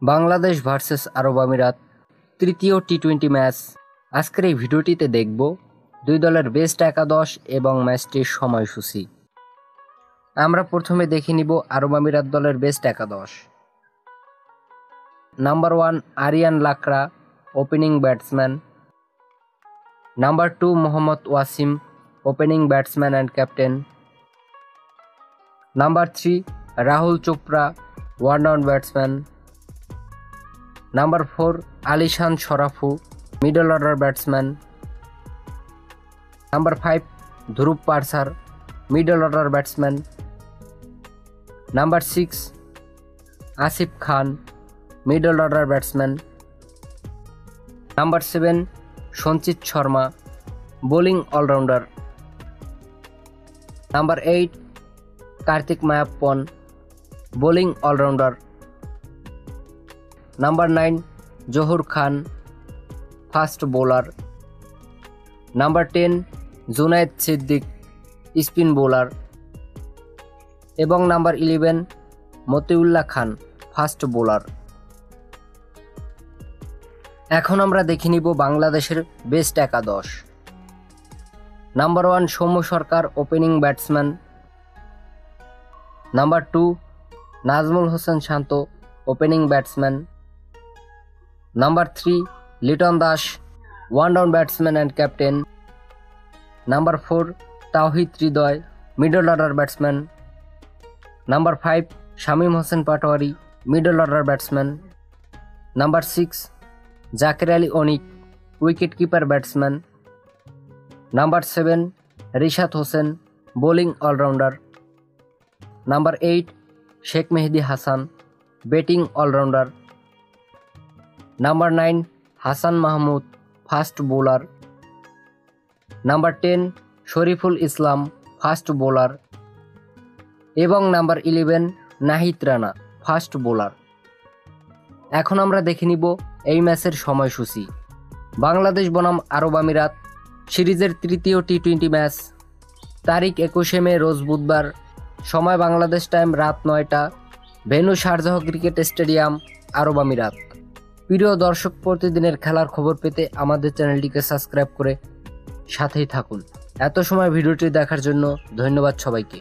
Bangladesh versus আরব আমিরাত তৃতীয় টি-20 match. আজকের এই ভিডিওটিতে দেখব দুই দলের বেস্ট একাদশ এবং ম্যাচটির সময়সূচি। আমরা প্রথমে দেখে নিব আরব আমিরাত দলের বেস্ট একাদশ। Number 1 Aryan Lakra, opening batsman. Number 2 Mohammad Waseem, opening batsman and captain. Number 3 Rahul Chopra, one down batsman. Number 4 Alishan Sharafu, middle order batsman. Number 5 Dhruv Parashar, middle order batsman. Number 6 Asif Khan, middle order batsman. Number 7 Sanchit Sharma, bowling allrounder. Number 8 Karthik Meiyappan, bowling allrounder. Number 9 Zahoor Khan, fast bowler. Number 10 Junaid Siddique, spin bowler. এবং number 11 Matiullah Khan, fast bowler. এখন আমরা দেখে নিব বাংলাদেশের best একাদশ। Number 1 Soumya Sarkar, opening batsman. Number 2 Najmul Hossain Shanto, opening batsman. Number 3 Litton Das, one down batsman and captain. Number 4 Towhid Hridoy, middle order batsman. Number 5 Shamim Hossain Patwari, middle order batsman. Number 6 Jaker Ali Anik, wicket keeper batsman. Number 7 Rishad Hossain, bowling allrounder. Number 8 Sheikh Mehedi Hasan, batting allrounder. Number 9 Hasan Mahmud, fast bowler. Number 10 Shoriful Islam, fast bowler. এবং number 11 Nahid Rana, fast bowler. এখন আমরা দেখে নিব এই ম্যাচের সময়সূচি। বাংলাদেশ বনাম আরব আমিরাত সিরিজের তৃতীয় টি-20 ম্যাচ। তারিখ 21 মে, রোজ বুধবার। সময় বাংলাদেশ টাইম রাত 9টা। ভেন্যু শারজাহ ক্রিকেট স্টেডিয়াম, আরব আমিরাত। প্রিয় দর্শক, প্রতিদিনের খেলার খবর পেতে আমাদের চ্যানেলটিকে সাবস্ক্রাইব করে সাথেই থাকুন। এত সময় ভিডিওটি দেখার জন্য ধন্যবাদ সবাইকে।